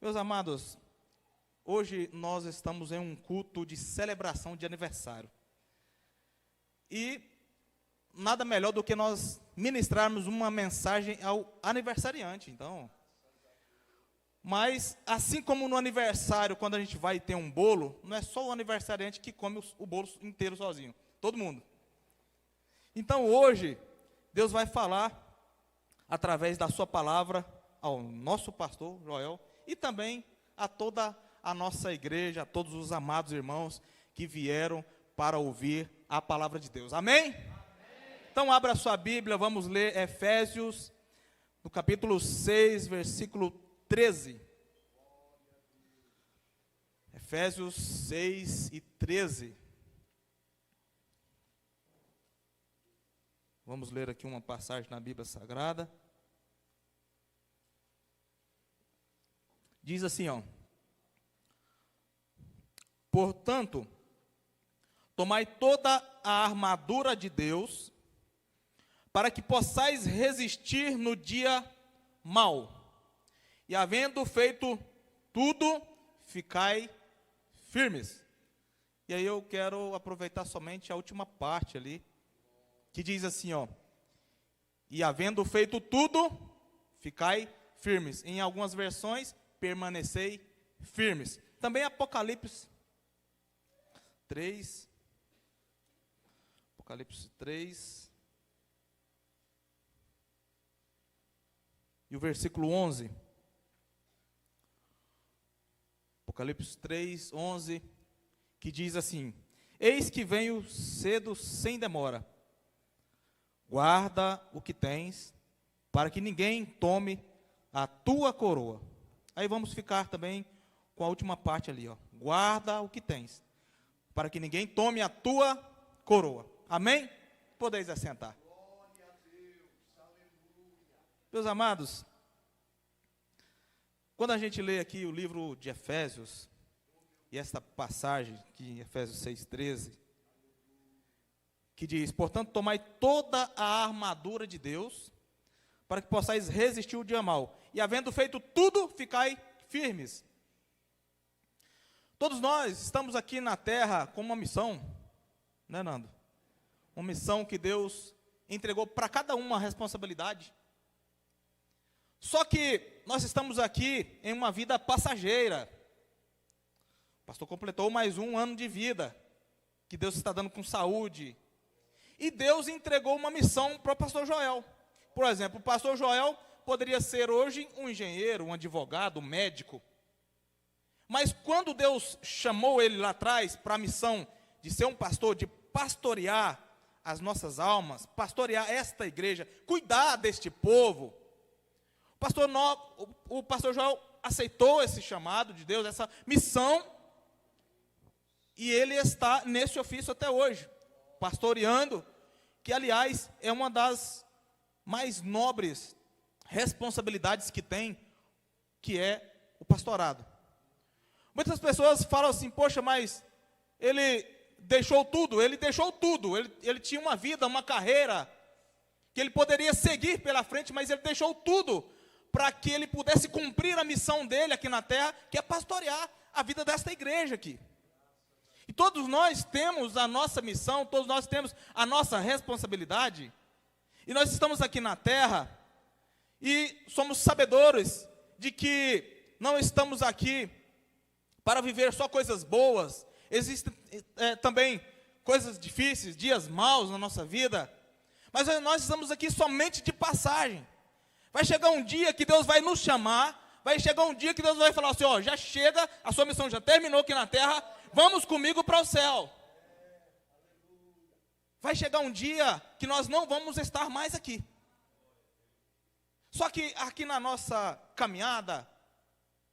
Meus amados, hoje nós estamos em um culto de celebração de aniversário. E nada melhor do que nós ministrarmos uma mensagem ao aniversariante. Então, mas assim como no aniversário, quando a gente vai ter um bolo, não é só o aniversariante que come o bolo inteiro sozinho, todo mundo. Então hoje, Deus vai falar através da sua palavra ao nosso pastor Joel e também a toda a nossa igreja, a todos os amados irmãos que vieram para ouvir a palavra de Deus. Amém? Amém. Então abra a sua Bíblia, vamos ler Efésios, no capítulo 6, versículo 13. Efésios 6 e 13. Vamos ler aqui uma passagem na Bíblia Sagrada. Diz assim, ó: portanto, tomai toda a armadura de Deus, para que possais resistir no dia mau, e havendo feito tudo, ficai firmes. E aí eu quero aproveitar somente a última parte ali, que diz assim, ó: e havendo feito tudo, ficai firmes. Em algumas versões, permanecei firmes. Também Apocalipse 3. Apocalipse 3. E o versículo 11. Apocalipse 3, 11. Que diz assim: eis que venho cedo sem demora. Guarda o que tens, para que ninguém tome a tua coroa. Aí vamos ficar também com a última parte ali, ó. Guarda o que tens, para que ninguém tome a tua coroa. Amém? Podeis assentar. Glória a Deus, aleluia. Meus amados, quando a gente lê aqui o livro de Efésios, e esta passagem aqui em Efésios 6,13, que diz: portanto, tomai toda a armadura de Deus, para que possais resistir o dia mau, e havendo feito tudo, ficai firmes. Todos nós estamos aqui na terra com uma missão, né, Nando? Uma missão que Deus entregou para cada um uma responsabilidade. Só que nós estamos aqui em uma vida passageira. O pastor completou mais um ano de vida, que Deus está dando com saúde. E Deus entregou uma missão para o pastor Joel. Por exemplo, o pastor Joel poderia ser hoje um engenheiro, um advogado, um médico. Mas quando Deus chamou ele lá atrás para a missão de ser um pastor, de pastorear as nossas almas, pastorear esta igreja, cuidar deste povo, o pastor Joel aceitou esse chamado de Deus, essa missão, e ele está nesse ofício até hoje, pastoreando, que aliás é uma das mais nobres responsabilidades que tem, que é o pastorado. Muitas pessoas falam assim: poxa, mas ele deixou tudo, ele tinha uma vida, uma carreira, que ele poderia seguir pela frente, mas ele deixou tudo, para que ele pudesse cumprir a missão dele aqui na terra, que é pastorear a vida desta igreja aqui. E todos nós temos a nossa missão, todos nós temos a nossa responsabilidade, e nós estamos aqui na terra, e somos sabedores de que não estamos aqui para viver só coisas boas. Existem também coisas difíceis, dias maus na nossa vida, mas nós estamos aqui somente de passagem. Vai chegar um dia que Deus vai nos chamar, vai chegar um dia que Deus vai falar assim: ó, já chega, a sua missão já terminou aqui na terra, vamos comigo para o céu. Vai chegar um dia que nós não vamos estar mais aqui. Só que aqui na nossa caminhada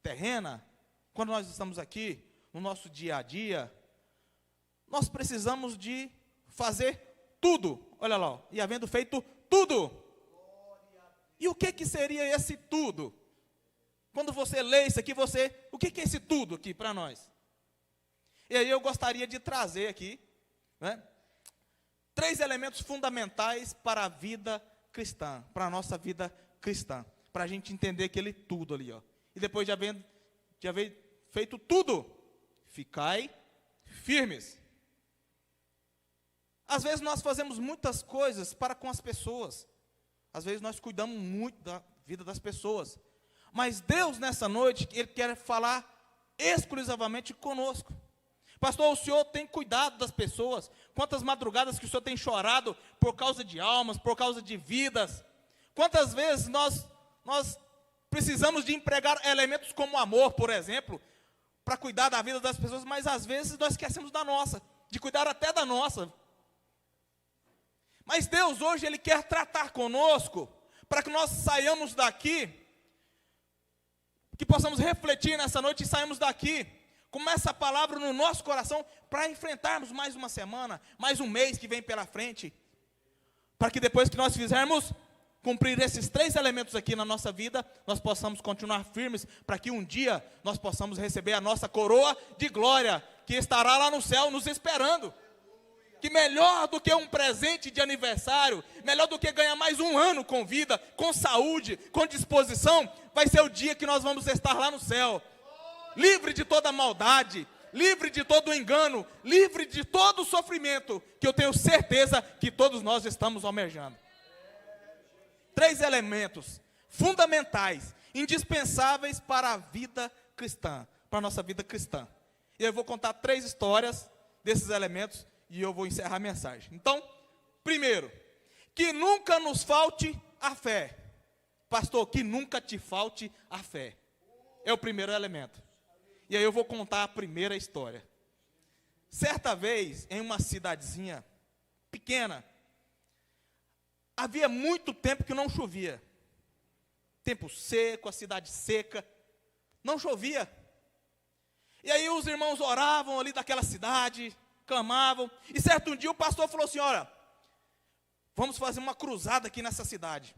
terrena, quando nós estamos aqui, no nosso dia a dia, nós precisamos de fazer tudo. Olha lá, ó, e havendo feito tudo. E o que seria esse tudo? Quando você lê isso aqui, o que é esse tudo aqui para nós? E aí eu gostaria de trazer aqui, né, 3 elementos fundamentais para a vida cristã, para a nossa vida cristã, para a gente entender aquele tudo ali, ó. E depois de havendo de haver feito tudo, ficai firmes. Às vezes nós fazemos muitas coisas para com as pessoas. Às vezes nós cuidamos muito da vida das pessoas. Mas Deus, nessa noite, Ele quer falar exclusivamente conosco. Pastor, o Senhor tem cuidado das pessoas. Quantas madrugadas que o Senhor tem chorado por causa de almas, por causa de vidas. Quantas vezes nós precisamos de empregar elementos como amor, por exemplo, para cuidar da vida das pessoas, mas às vezes nós esquecemos da nossa, de cuidar até da nossa. Mas Deus hoje, Ele quer tratar conosco, para que nós saiamos daqui, que possamos refletir nessa noite e saímos daqui, com essa palavra no nosso coração, para enfrentarmos mais uma semana, mais um mês que vem pela frente, para que depois que nós fizermos cumprir esses 3 elementos aqui na nossa vida, nós possamos continuar firmes, para que um dia nós possamos receber a nossa coroa de glória, que estará lá no céu nos esperando. Que melhor do que um presente de aniversário, melhor do que ganhar mais um ano com vida, com saúde, com disposição, vai ser o dia que nós vamos estar lá no céu, livre de toda maldade, livre de todo engano, livre de todo sofrimento, que eu tenho certeza que todos nós estamos almejando. 3 elementos fundamentais, indispensáveis para a vida cristã, para a nossa vida cristã. E eu vou contar 3 histórias desses elementos, e eu vou encerrar a mensagem. Então, primeiro, que nunca nos falte a fé. Pastor, que nunca te falte a fé. É o primeiro elemento. E aí eu vou contar a primeira história. Certa vez, em uma cidadezinha pequena, havia muito tempo que não chovia. Tempo seco, a cidade seca, não chovia. E aí os irmãos oravam ali daquela cidade, clamavam, e certo um dia o pastor falou assim, olha, vamos fazer uma cruzada aqui nessa cidade.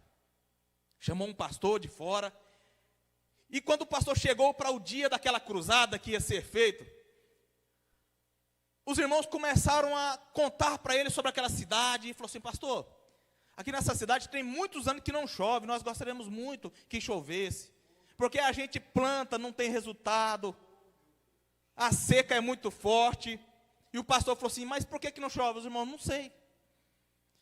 Chamou um pastor de fora, e quando o pastor chegou para o dia daquela cruzada que ia ser feito, os irmãos começaram a contar para ele sobre aquela cidade, e falou assim, pastor, aqui nessa cidade tem muitos anos que não chove, nós gostaríamos muito que chovesse, porque a gente planta, não tem resultado, a seca é muito forte. E o pastor falou assim, mas por que não chove? Os irmãos, não sei.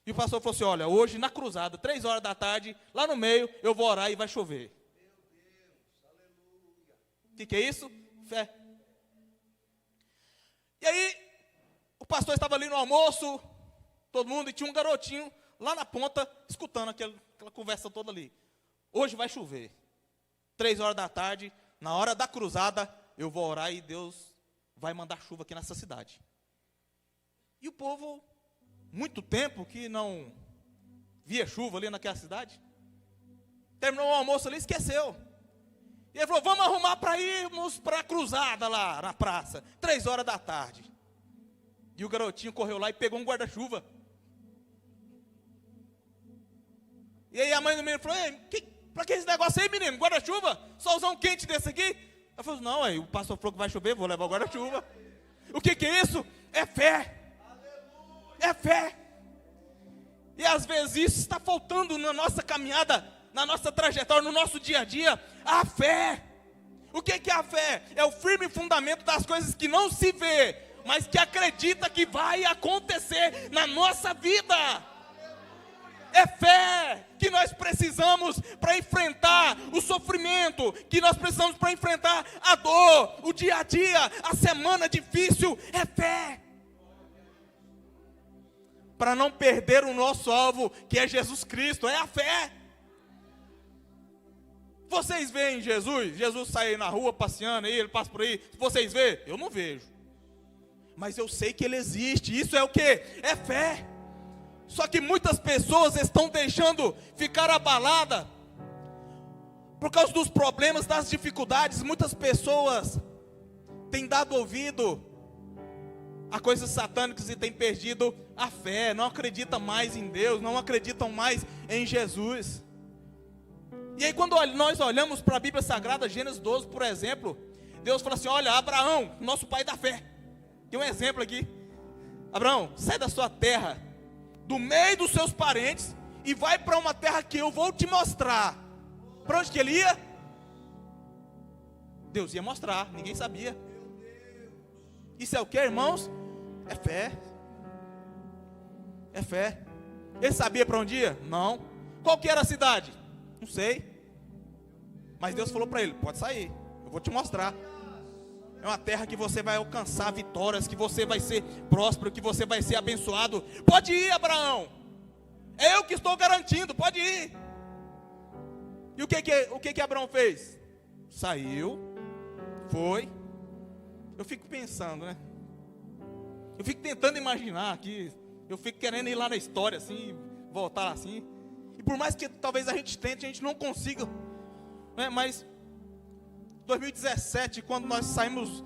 E o pastor falou assim, olha, hoje na cruzada, 3 horas da tarde, lá no meio, eu vou orar e vai chover. Meu Deus, aleluia. O que é isso? Fé. E aí, o pastor estava ali no almoço, todo mundo, e tinha um garotinho lá na ponta, escutando aquela conversa toda ali. Hoje vai chover. 3 horas da tarde, na hora da cruzada, eu vou orar e Deus vai mandar chuva aqui nessa cidade. E o povo, muito tempo que não via chuva ali naquela cidade, terminou o almoço ali e esqueceu. E ele falou, vamos arrumar para irmos para a cruzada lá na praça, 3 horas da tarde. E o garotinho correu lá e pegou um guarda-chuva. E aí a mãe do menino falou, para que esse negócio aí, menino, guarda-chuva? Solzão quente desse aqui? Ela falou, não, aí o pastor falou que vai chover, vou levar o guarda-chuva. O que é isso? É fé. É fé. E às vezes isso está faltando na nossa caminhada, na nossa trajetória, no nosso dia a dia. A fé. O que é a fé? É o firme fundamento das coisas que não se vê, mas que acredita que vai acontecer na nossa vida. É fé que nós precisamos para enfrentar o sofrimento, que nós precisamos para enfrentar a dor, o dia a dia, a semana difícil. É fé. Para não perder o nosso alvo, que é Jesus Cristo, é a fé. Vocês veem Jesus? Jesus sai aí na rua passeando, aí, ele passa por aí. Vocês veem? Eu não vejo. Mas eu sei que Ele existe. Isso é o quê? É fé. Só que muitas pessoas estão deixando ficar abalada por causa dos problemas, das dificuldades. Muitas pessoas têm dado ouvido a coisas satânicas e têm perdido a fé, não acreditam mais em Deus, não acreditam mais em Jesus. E aí quando nós olhamos para a Bíblia Sagrada, Gênesis 12, por exemplo, Deus fala assim, olha, Abraão, nosso pai da fé, tem um exemplo aqui, Abraão, sai da sua terra, do meio dos seus parentes, e vai para uma terra que eu vou te mostrar. Para onde que ele ia? Deus ia mostrar, ninguém sabia. Isso é o que, irmãos? É fé. É fé. Ele sabia para onde ia? Não. Qual que era a cidade? Não sei. Mas Deus falou para ele, pode sair, eu vou te mostrar. É uma terra que você vai alcançar vitórias, que você vai ser próspero, que você vai ser abençoado. Pode ir, Abraão. É eu que estou garantindo, pode ir. E o que Abraão fez? Saiu, foi. Eu fico pensando, né? Eu fico tentando imaginar aqui. Eu fico querendo ir lá na história, assim, voltar assim. E por mais que talvez a gente tente, a gente não consiga. Né? Mas 2017, quando nós saímos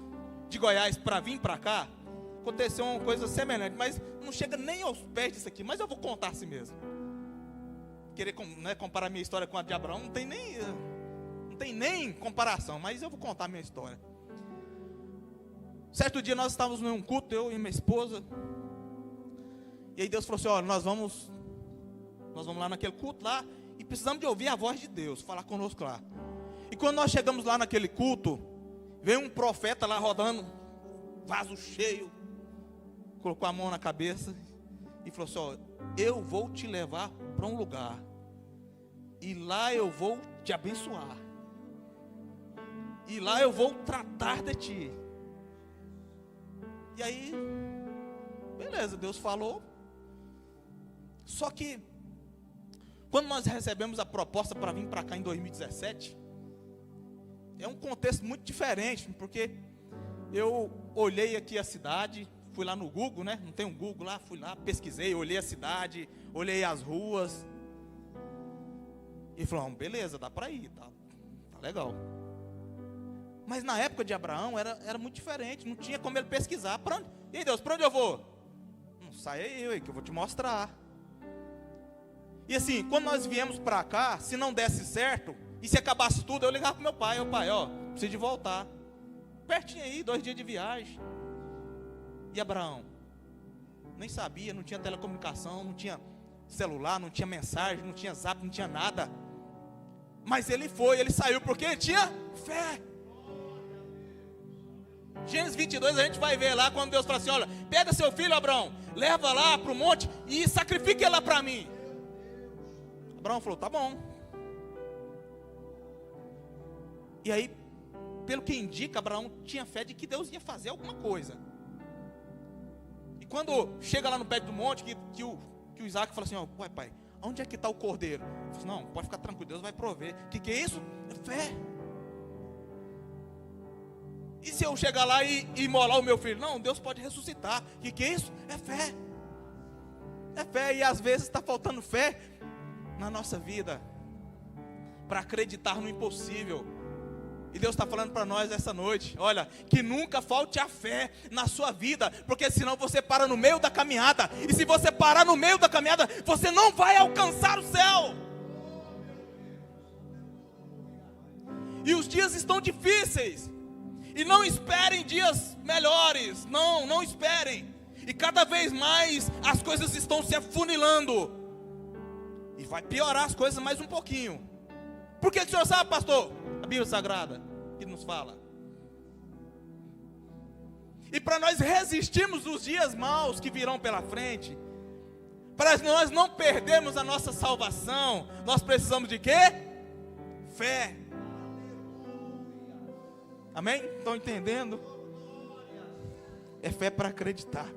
de Goiás para vir para cá, aconteceu uma coisa semelhante, mas não chega nem aos pés disso aqui, mas eu vou contar assim mesmo. Querer, né, comparar minha história com a de Abraão, não tem nem comparação, mas eu vou contar a minha história. Certo dia nós estávamos num culto, eu e minha esposa, e aí Deus falou assim, olha, nós vamos lá naquele culto lá, e precisamos de ouvir a voz de Deus, falar conosco lá. E quando nós chegamos lá naquele culto, veio um profeta lá rodando, vaso cheio, colocou a mão na cabeça e falou assim, ó, eu vou te levar para um lugar, e lá eu vou te abençoar, e lá eu vou tratar de ti. E aí, beleza, Deus falou. Só que, quando nós recebemos a proposta para vir para cá em 2017, é um contexto muito diferente, porque eu olhei aqui a cidade, fui lá no Google, né? Não tem um Google lá, fui lá, pesquisei, olhei a cidade, olhei as ruas. E falei, beleza, dá para ir, tá legal. Mas na época de Abraão era muito diferente, não tinha como ele pesquisar. Pra onde? E aí, Deus, para onde eu vou? Não, sai aí, que eu vou te mostrar. E assim, quando nós viemos para cá, se não desse certo, e se acabasse tudo, eu ligava para meu pai, pai, preciso de voltar. Pertinho aí, 2 dias de viagem. E Abraão? Nem sabia, não tinha telecomunicação, não tinha celular, não tinha mensagem, não tinha zap, não tinha nada. Mas ele foi, ele saiu, porque ele tinha fé. Gênesis 22 a gente vai ver lá, quando Deus fala assim, olha, pega seu filho Abraão, leva lá para o monte e sacrifique ele lá para mim. Abraão falou, tá bom. E aí, pelo que indica, Abraão tinha fé de que Deus ia fazer alguma coisa. E quando chega lá no pé do monte, que o Isaac fala assim, ué pai, onde é que está o cordeiro? Ele fala assim, não, pode ficar tranquilo, Deus vai prover. O que é isso? É fé. E se eu chegar lá e imolar o meu filho? Não, Deus pode ressuscitar. O que é isso? É fé. É fé, e às vezes está faltando fé na nossa vida, para acreditar no impossível. E Deus está falando para nós essa noite, olha, que nunca falte a fé na sua vida, porque senão você para no meio da caminhada, e se você parar no meio da caminhada, você não vai alcançar o céu. E os dias estão difíceis, e não esperem dias melhores, não esperem, e cada vez mais as coisas estão se afunilando, e vai piorar as coisas mais um pouquinho. Por que o senhor sabe, pastor? A Bíblia Sagrada que nos fala. E para nós resistirmos os dias maus que virão pela frente, para nós não perdermos a nossa salvação, nós precisamos de quê? Fé. Amém? Estão entendendo? É fé para acreditar.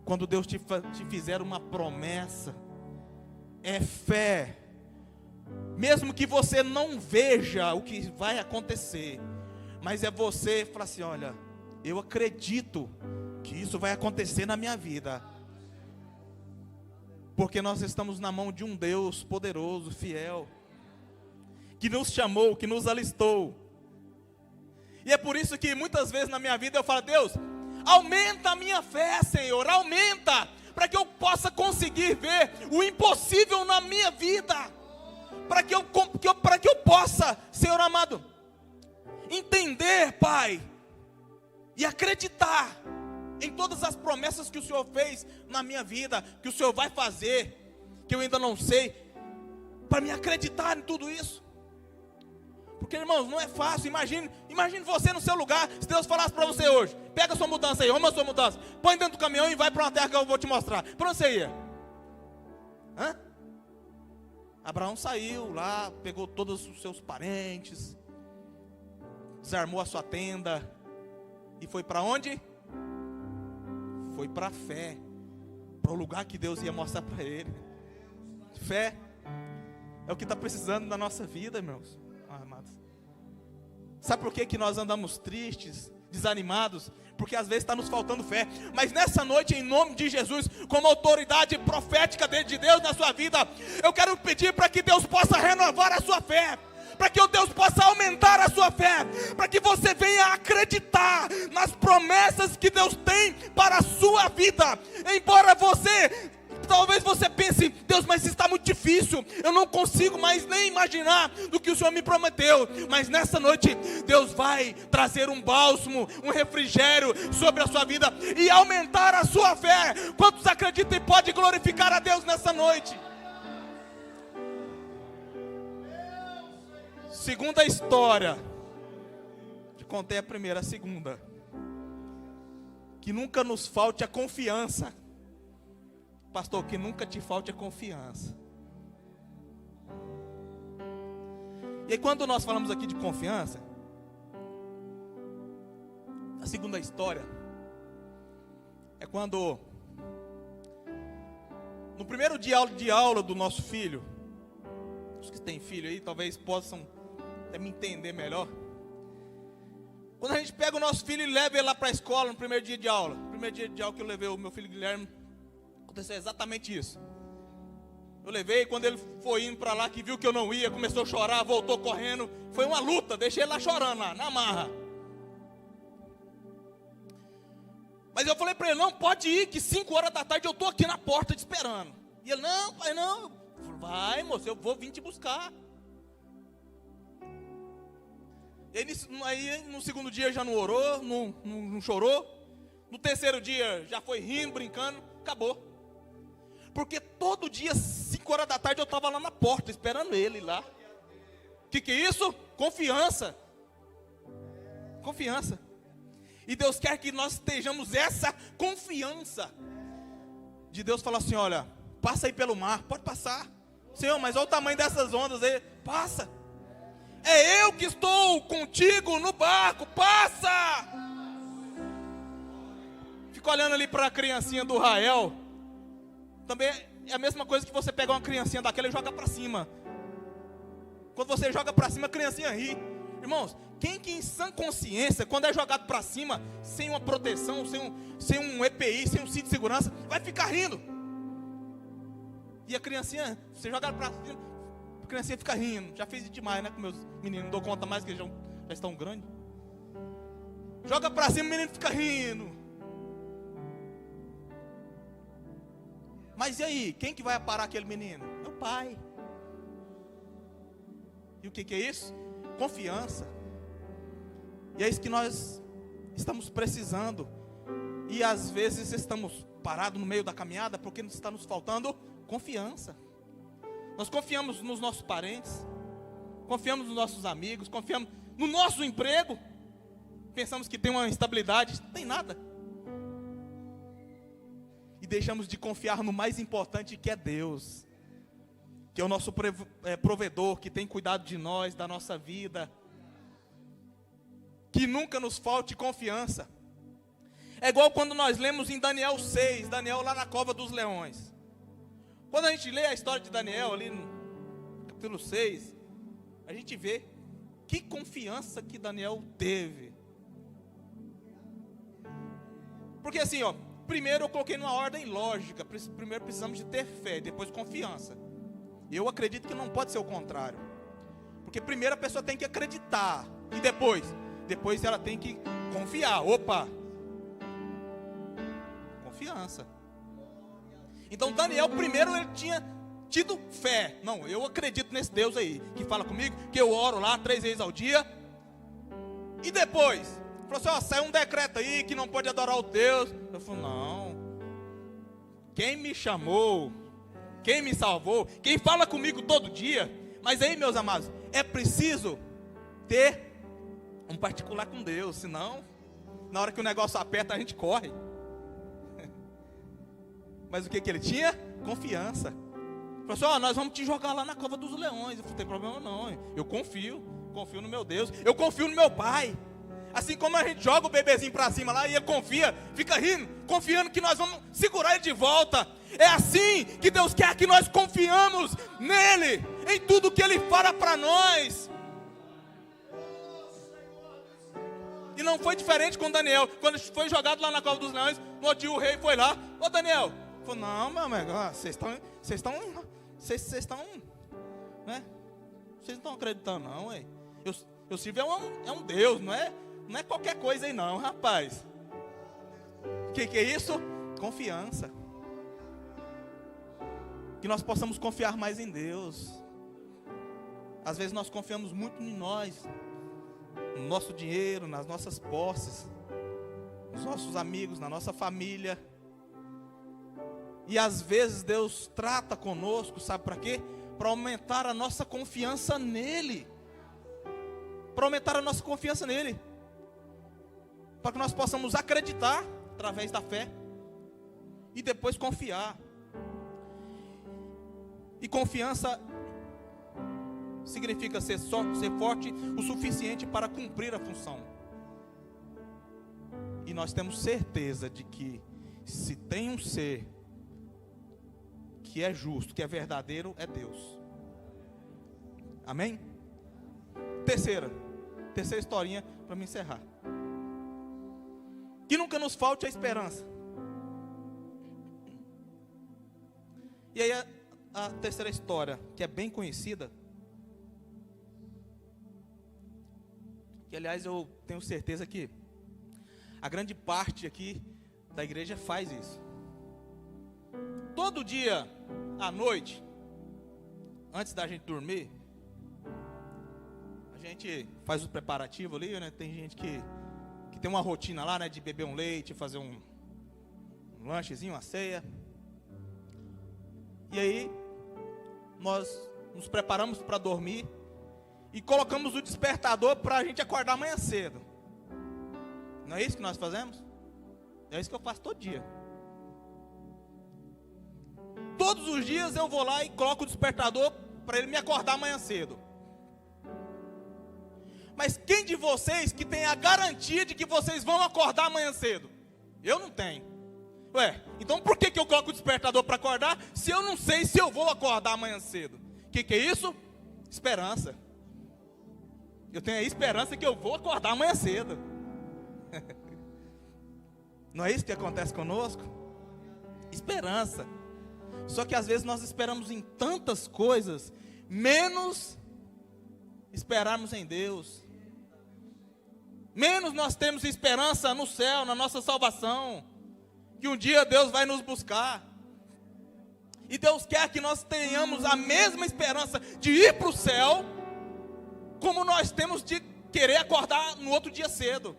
Quando Deus te fizer uma promessa, é fé. Mesmo que você não veja o que vai acontecer, mas é você falar assim, olha, eu acredito que isso vai acontecer na minha vida, porque nós estamos na mão de um Deus poderoso, fiel, que nos chamou, que nos alistou. E é por isso que muitas vezes na minha vida eu falo, Deus, aumenta a minha fé, Senhor, aumenta, para que eu possa conseguir ver o impossível na minha vida, para que eu possa, Senhor amado, entender, Pai, e acreditar em todas as promessas que o Senhor fez na minha vida, que o Senhor vai fazer, que eu ainda não sei, para me acreditar em tudo isso. Porque, irmãos, não é fácil. Imagine você no seu lugar. Se Deus falasse para você hoje: pega a sua mudança aí, arruma a sua mudança, põe dentro do caminhão e vai para uma terra que eu vou te mostrar. Para onde você ia? Abraão saiu lá, pegou todos os seus parentes, desarmou a sua tenda e foi para onde? Foi para a fé, para o lugar que Deus ia mostrar para ele. Fé é o que está precisando na nossa vida, irmãos, amados. Sabe por que nós andamos tristes, desanimados? Porque às vezes está nos faltando fé. Mas nessa noite, em nome de Jesus, como autoridade profética de Deus na sua vida, eu quero pedir para que Deus possa renovar a sua fé, para que o Deus possa aumentar a sua fé, para que você venha acreditar nas promessas que Deus tem para a sua vida. Embora talvez você pense: Deus, mas isso está muito difícil, eu não consigo mais nem imaginar do que o Senhor me prometeu. Mas nessa noite, Deus vai trazer um bálsamo, um refrigério sobre a sua vida e aumentar a sua fé. Quantos acreditam e podem glorificar a Deus nessa noite? Segunda história, te contei a primeira, a segunda: que nunca nos falte a confiança. Pastor, que nunca te falte a confiança. E aí, quando nós falamos aqui de confiança, a segunda história é quando, no primeiro dia de aula do nosso filho, os que têm filho aí talvez possam até me entender melhor. Quando a gente pega o nosso filho e leva ele lá para a escola no primeiro dia de aula, que eu levei o meu filho Guilherme, aconteceu exatamente isso. Eu levei, quando ele foi indo para lá, que viu que eu não ia, começou a chorar, voltou correndo. Foi uma luta, deixei ele lá chorando, lá, na marra. Mas eu falei para ele: não, pode ir, que 5 horas da tarde eu estou aqui na porta te esperando. E ele: não, pai, não. Eu falei: vai, moço, eu vou vir te buscar. E aí no segundo dia já não orou, não chorou. No terceiro dia já foi rindo, brincando, acabou. Porque todo dia, 5 horas da tarde, eu estava lá na porta, esperando ele lá. O que é isso? Confiança. Confiança. E Deus quer que nós estejamos essa confiança. De Deus falar assim: olha, passa aí pelo mar, pode passar. Senhor, mas olha o tamanho dessas ondas aí. Passa. É eu que estou contigo no barco, passa. Fico olhando ali para a criancinha do Rael. Também é a mesma coisa que você pegar uma criancinha daquela e jogar para cima. Quando você joga para cima, a criancinha ri. Irmãos, quem que em sã consciência, quando é jogado para cima, sem uma proteção, sem um EPI, sem um cinto de segurança, vai ficar rindo. E a criancinha, você joga para cima, a criancinha fica rindo. Já fiz demais, né, com meus meninos, não dou conta mais, que eles já estão grandes. Joga para cima, o menino fica rindo. Mas e aí, quem que vai parar aquele menino? É o pai. E o que é isso? Confiança. E é isso que nós estamos precisando. E às vezes estamos parados no meio da caminhada porque está nos faltando confiança. Nós confiamos nos nossos parentes, confiamos nos nossos amigos, confiamos no nosso emprego. Pensamos que tem uma estabilidade, não tem nada. E deixamos de confiar no mais importante, que é Deus, que é o nosso provedor, que tem cuidado de nós, da nossa vida. Que nunca nos falte confiança. É igual quando nós lemos em Daniel 6, Daniel lá na cova dos leões. Quando a gente lê a história de Daniel ali no capítulo 6, a gente vê que confiança que Daniel teve. Porque assim, primeiro eu coloquei numa ordem lógica. Primeiro precisamos de ter fé, depois confiança. Eu acredito que não pode ser o contrário. Porque primeiro a pessoa tem que acreditar. E depois ela tem que confiar. Opa! Confiança. Então Daniel primeiro ele tinha tido fé. Não, eu acredito nesse Deus aí, que fala comigo, que eu oro lá 3 vezes ao dia. E depois falou assim: saiu um decreto aí que não pode adorar o Deus. Eu falei: não, quem me chamou, quem me salvou, quem fala comigo todo dia. Mas aí, meus amados, é preciso ter um particular com Deus, senão, na hora que o negócio aperta, a gente corre. Mas o que ele tinha? Confiança. Falou assim, ó, nós vamos te jogar lá na cova dos leões. Eu falei, não tem problema não, eu confio no meu Deus, eu confio no meu Pai. Assim como a gente joga o bebezinho para cima lá e ele confia, fica rindo, confiando que nós vamos segurar ele de volta. É assim que Deus quer que nós confiamos nele, em tudo que ele fala para nós. E não foi diferente com Daniel. Quando foi jogado lá na cova dos leões, no outro dia o rei foi lá, ô Daniel, falou, não, meu amigo, vocês estão, né? Vocês não estão acreditando não, ué. Eu sirvo é um Deus, não é qualquer coisa aí não, rapaz. O que é isso? Confiança. Que nós possamos confiar mais em Deus. Às vezes nós confiamos muito em nós, no nosso dinheiro, nas nossas posses, nos nossos amigos, na nossa família. E às vezes Deus trata conosco, sabe para quê? Para aumentar a nossa confiança nele. Para aumentar a nossa confiança nele. Para que nós possamos acreditar através da fé. E depois confiar. E confiança significa ser forte o suficiente para cumprir a função. E nós temos certeza de que se tem um ser que é justo, que é verdadeiro, é Deus. Amém? Terceira historinha para me encerrar. Que nunca nos falte a esperança. E aí a terceira história, que é bem conhecida, que aliás eu tenho certeza que a grande parte aqui da igreja faz isso. Todo dia à noite, antes da gente dormir, a gente faz o preparativo ali, né? Tem gente que tem uma rotina lá, né? De beber um leite, fazer um lanchezinho, uma ceia. E aí, nós nos preparamos para dormir e colocamos o despertador para a gente acordar amanhã cedo. Não é isso que nós fazemos? É isso que eu faço todo dia. Todos os dias eu vou lá e coloco o despertador para ele me acordar amanhã cedo. Mas quem de vocês que tem a garantia de que vocês vão acordar amanhã cedo? Eu não tenho. Ué, então por que eu coloco o despertador para acordar se eu não sei se eu vou acordar amanhã cedo? O que é isso? Esperança. Eu tenho a esperança que eu vou acordar amanhã cedo. Não é isso que acontece conosco? Esperança. Só que às vezes nós esperamos em tantas coisas, menos esperarmos em Deus. Menos nós temos esperança no céu, na nossa salvação. Que um dia Deus vai nos buscar. E Deus quer que nós tenhamos a mesma esperança de ir para o céu, como nós temos de querer acordar no outro dia cedo.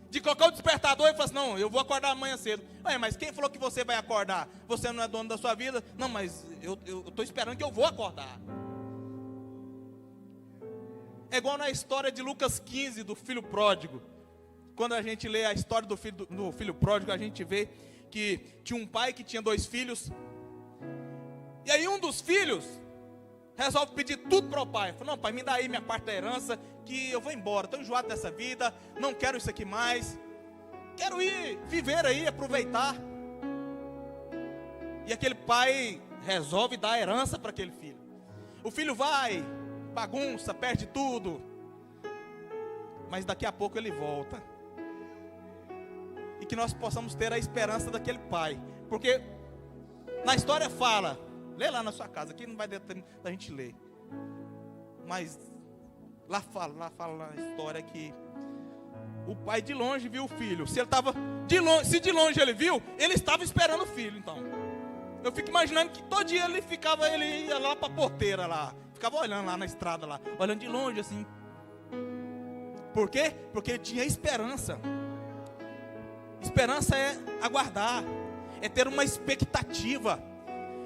De colocar o despertador e falar assim, não, eu vou acordar amanhã cedo. Ué, mas quem falou que você vai acordar? Você não é dono da sua vida? Não, mas eu estou esperando que eu vou acordar. É igual na história de Lucas 15, do filho pródigo. Quando a gente lê a história do filho pródigo, a gente vê que tinha um pai que tinha 2 filhos. E aí um dos filhos resolve pedir tudo para o pai. Falou, não pai, me dá aí minha parte da herança, que eu vou embora, estou enjoado dessa vida, não quero isso aqui mais. Quero ir viver aí, aproveitar. E aquele pai resolve dar a herança para aquele filho. O filho vai, bagunça, perde tudo. Mas daqui a pouco ele volta. E que nós possamos ter a esperança daquele pai. Porque na história fala, lê lá na sua casa, aqui não vai dar tempo da gente ler. Mas lá fala na história que o pai de longe viu o filho. Se ele estava se de longe ele viu, ele estava esperando o filho, então. Eu fico imaginando que todo dia ele ia lá para a porteira lá, ficava olhando lá na estrada lá, olhando de longe assim. Por quê? Porque ele tinha esperança. Esperança é aguardar, é ter uma expectativa.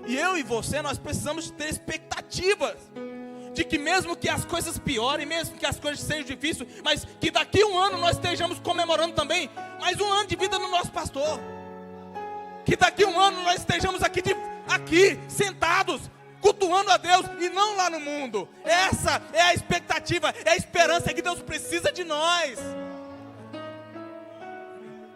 E eu e você, nós precisamos ter expectativas. de que mesmo que as coisas piorem, mesmo que as coisas sejam difíceis, mas que daqui a um ano nós estejamos comemorando também mais um ano de vida no nosso pastor. Que daqui a um ano nós estejamos aqui sentados, cultuando a Deus e não lá no mundo. Essa é a expectativa, é a esperança que Deus precisa de nós.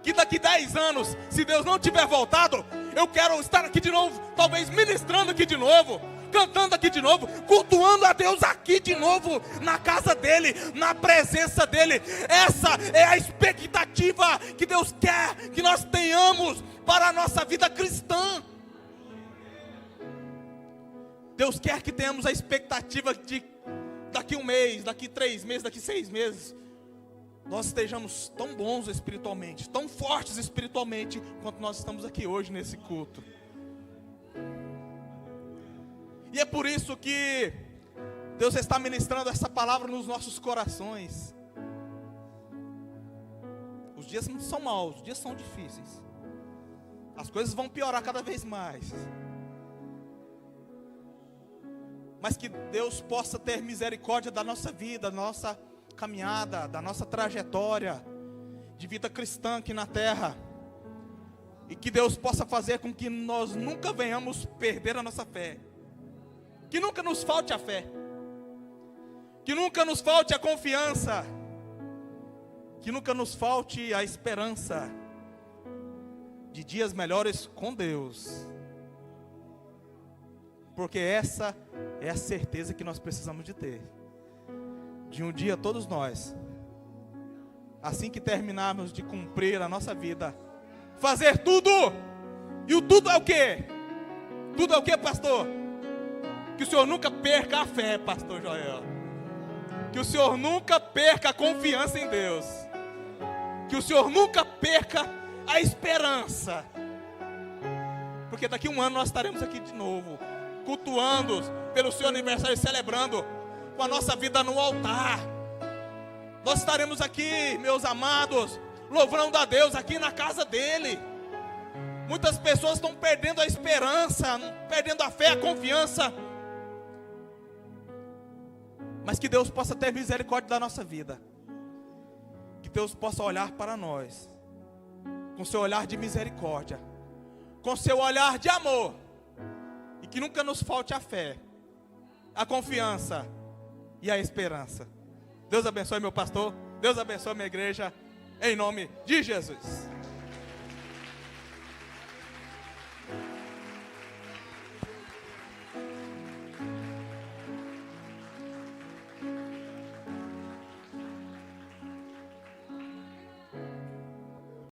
Que daqui 10 anos, se Deus não tiver voltado, eu quero estar aqui de novo, talvez ministrando aqui de novo, cantando aqui de novo, cultuando a Deus aqui de novo, na casa dele, na presença dele. Essa é a expectativa que Deus quer que nós tenhamos para a nossa vida cristã. Deus quer que tenhamos a expectativa de daqui 1 mês, daqui 3 meses, daqui 6 meses, nós estejamos tão bons espiritualmente, tão fortes espiritualmente, quanto nós estamos aqui hoje nesse culto. E é por isso que Deus está ministrando essa palavra nos nossos corações. Os dias não são maus, os dias são difíceis. As coisas vão piorar cada vez mais. Mas que Deus possa ter misericórdia da nossa vida, da nossa caminhada, da nossa trajetória de vida cristã aqui na terra. E que Deus possa fazer com que nós nunca venhamos perder a nossa fé. Que nunca nos falte a fé. Que nunca nos falte a confiança. Que nunca nos falte a esperança de dias melhores com Deus. Porque essa é a certeza que nós precisamos de ter. De um dia todos nós, assim que terminarmos de cumprir a nossa vida, fazer tudo. E o tudo é o quê? Tudo é o quê, pastor? Que o Senhor nunca perca a fé, pastor Joel. Que o Senhor nunca perca a confiança em Deus. Que o Senhor nunca perca a esperança. Porque daqui a um ano nós estaremos aqui de novo, cultuando pelo seu aniversário, celebrando com a nossa vida no altar. Nós estaremos aqui, meus amados, louvando a Deus aqui na casa dele. Muitas pessoas estão perdendo a esperança, perdendo a fé, a confiança. Mas que Deus possa ter misericórdia da nossa vida. Que Deus possa olhar para nós com seu olhar de misericórdia, com seu olhar de amor. E que nunca nos falte a fé, a confiança e a esperança. Deus abençoe meu pastor. Deus abençoe minha igreja. Em nome de Jesus.